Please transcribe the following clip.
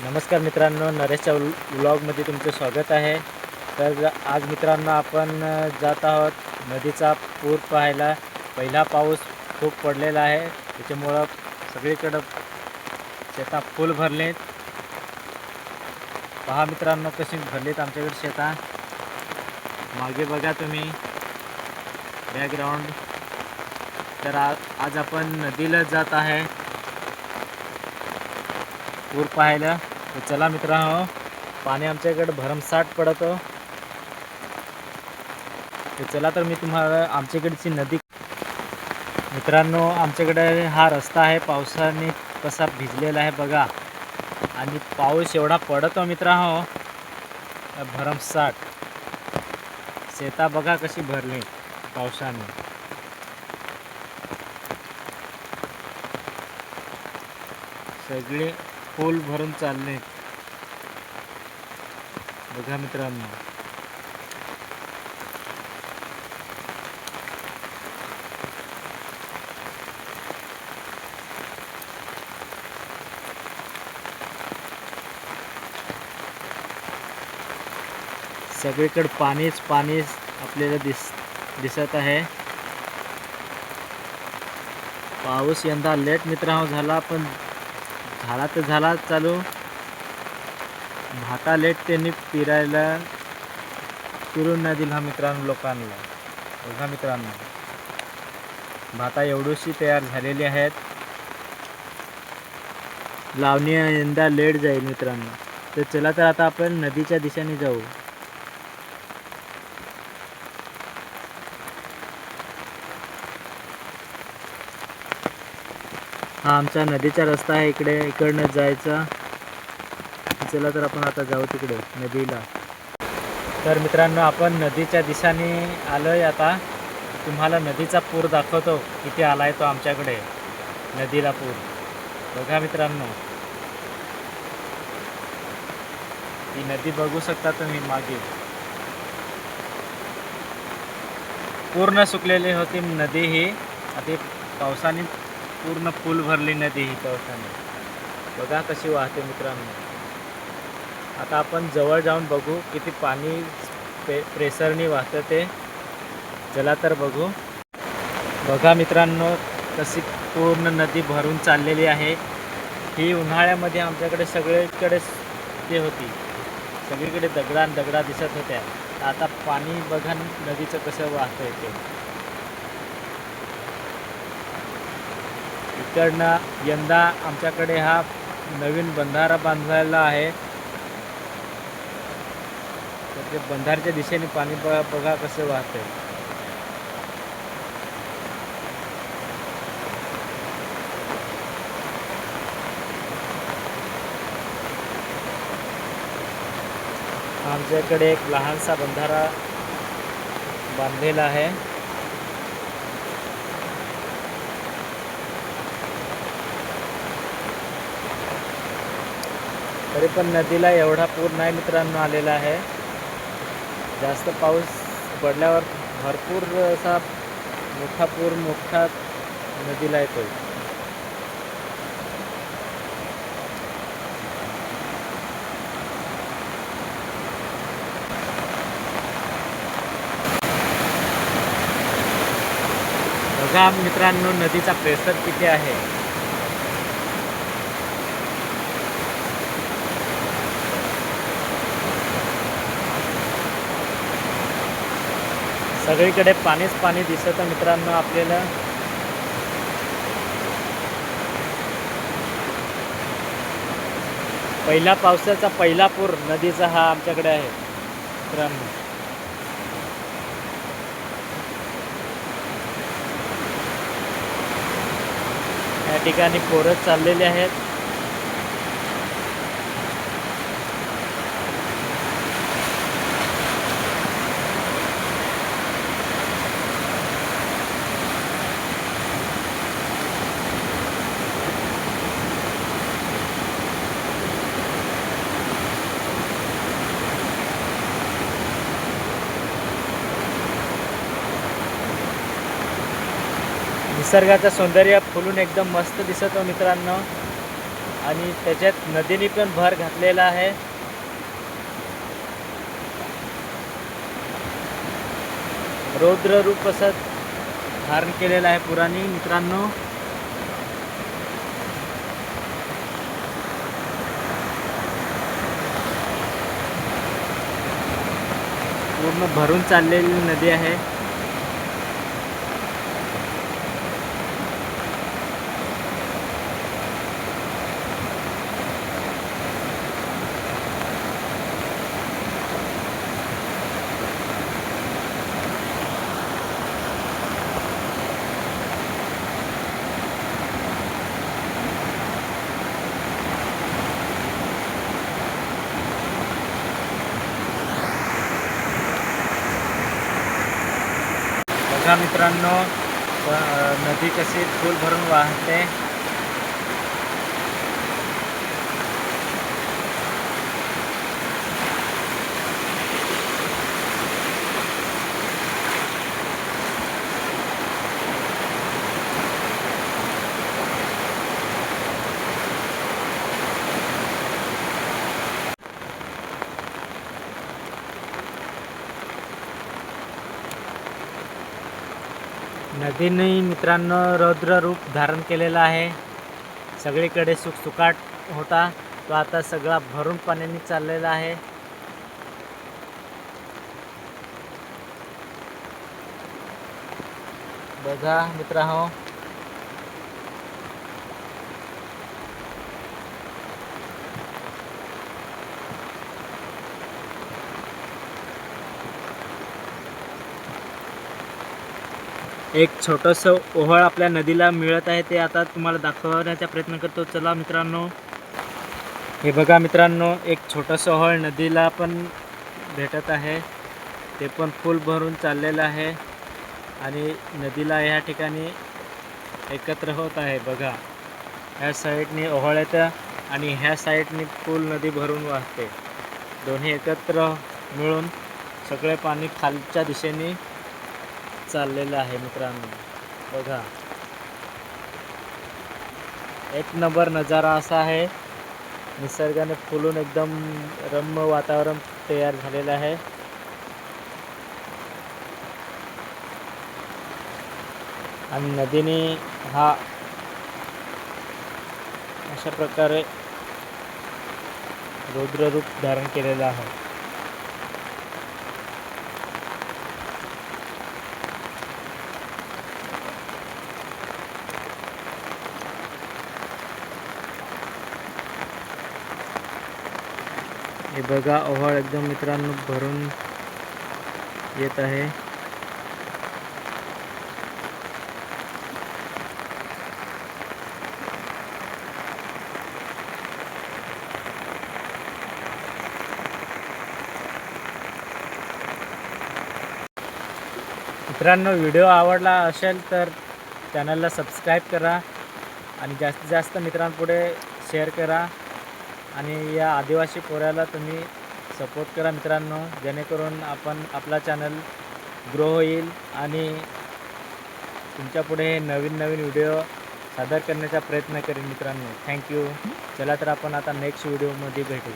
नमस्कार मित्रांनो, नरेशच्या व्लॉगमध्ये तुमचं स्वागत आहे. तर आज मित्रांनो आपण जात आहोत नदीचा पूर पाहायला. पहिला पाऊस खूप पडलेला आहे, त्याच्यामुळं सगळीकडं शेता फुल भरलेत. पहा मित्रांनो कशी भरलेत आमच्याकडे शेता. मागे बघा तुम्ही बॅकग्राऊंड. तर आज आपण नदीला जात आहे पूर पाहायला. तर चला मित्रांनो, पाणी आमच्याकडे भरमसाठ पडतो. तर चला, तर मी तुम्हाला आमच्याकडची नदी मित्रांनो, आमच्याकडे हा रस्ता आहे पावसाने कसा भिजलेला आहे बघा. आणि पाऊस एवढा पडतो मित्रांनो भरमसाठ. शेता बघा कशी भरली पावसाने. सगळे फुल भरून चालले बघा मित्रांनो. सगळीकडे पाणीच आपल्याला दिसत आहे. पाऊस यंदा लेट मित्रांनो झाला, पण झाला तर झाला चालू. भाता लेट त्यांनी फिरून नाही दिला मित्रांनो लोकांना. बघा मित्रांनो, भाता एवढीशी तयार झालेली आहेत. लावणी यंदा लेट जाईल मित्रांनो. तर चला, तर आता आपण नदीच्या दिशेने जाऊ. हा आमचा नदीचा रस्ता आहे, इकडनं जायचा. चला, तर आपण आता जाऊ तिकडे नदीला. तर मित्रांनो, आपण नदीच्या दिशेने आलोय. आता तुम्हाला नदीचा पूर दाखवतो किती आलाय तो आमच्याकडे नदीला पूर. बघा मित्रांनो, ही नदी बघू शकता तुम्ही. मागे पूर्ण सुकलेली होती नदी ही. आता पावसाने पूर्ण फुल भरली नदी ही पावसाने. बघा कशी वाहते मित्रांनो. आता आपण जवळ जाऊन बघू किती पाणी प्रेशरनी वाहतं ते. चला, तर बघू. बघा मित्रांनो, कशी पूर्ण नदी भरून चाललेली आहे. ही उन्हाळ्यामध्ये आमच्याकडे सगळीकडे ते होती, सगळीकडे दगडा दिसत होत्या. आता पाणी बघा नदीचं कसं वाहतंय ते. इकडनं यंदा आमच्याकडे हा नवीन बंधारा बांधलेला आहे. तर ते बंधाऱ्याच्या दिशेने पाणी बघा कसं वाहतंय. आमच्याकडे एक लहानसा बंधारा बांधलेला आहे. तरी पण नदीला एवढा पूर नाही मित्रांनो आलेला आहे. जास्त पाऊस पडल्यावर भरपूर असा मोठा नदीला येतो. बघा मित्रांनो, नदीचा प्रेशर किती आहे. सगळीकडे पाणी दिसत मित्रांनो आपल्याला. पहिला पावसाचा पहिला पूर नदीचा हा आमच्याकडे आहे मित्रांनो. या ठिकाणी पोरं चाललेले आहेत. निसर्गाचं सौंदर्य फुलून एकदम मस्त दिसतो मित्रांनो. आणि त्याच्यात नदीने पण भर घातलेला आहे. रौद्र रूप असं धारण केलेलं आहे पुराणी मित्रांनो. पूर्ण भरून चाललेली नदी आहे. बघा मित्रांनो, नदी कशी फुल भरून वाहते. नदीने मित्रांनो रौद्र रूप धारण केलेलं आहे. सगळीकडे सुखसुकाट होता तो आता सगळा भरून पाण्याने चाललेला आहे. बघा मित्रांनो, एक छोटंसं ओहळ आपल्या नदीला मिळत आहे, ते आता तुम्हाला दाखवण्याचा प्रयत्न करतो. चला मित्रांनो, हे बघा मित्रांनो, एक छोटंसं ओहळ नदीला पण भेटत आहे. ते पण फुल भरून चाललेलं आहे आणि नदीला ह्या ठिकाणी एकत्र होत आहे. बघा, ह्या साईडने ओहळ येतं आणि ह्या साईडने फुल नदी भरून वाहते. दोन्ही एकत्र मिळून सगळे पाणी खालच्या दिशेने चाललेलं आहे मित्रांनो. बघा, एक नंबर नजारा असा आहे. निसर्गाने फुलून एकदम रम्य वातावरण तयार झालेलं आहे. आणि नदीने हा अशा प्रकारे रौद्र रूप धारण केलेलं आहे. हे बघा, ओहळ एकदम मित्रांनो भरून येत आहे. मित्रांनो, व्हिडिओ आवडला असेल तर चॅनलला सबस्क्राईब करा आणि जास्तीत जास्त मित्रांपुढे शेअर करा आणि या आदिवासी पोऱ्याला तुम्ही सपोर्ट करा मित्रांनो, जेणेकरून आपला चॅनल ग्रो होईल आणि तुमच्यापुढे नवीन नवीन व्हिडिओ सादर करण्याचा प्रयत्न करेन मित्रांनो. थँक्यू. चला तर आपण आता नेक्स्ट व्हिडिओमध्ये भेटू.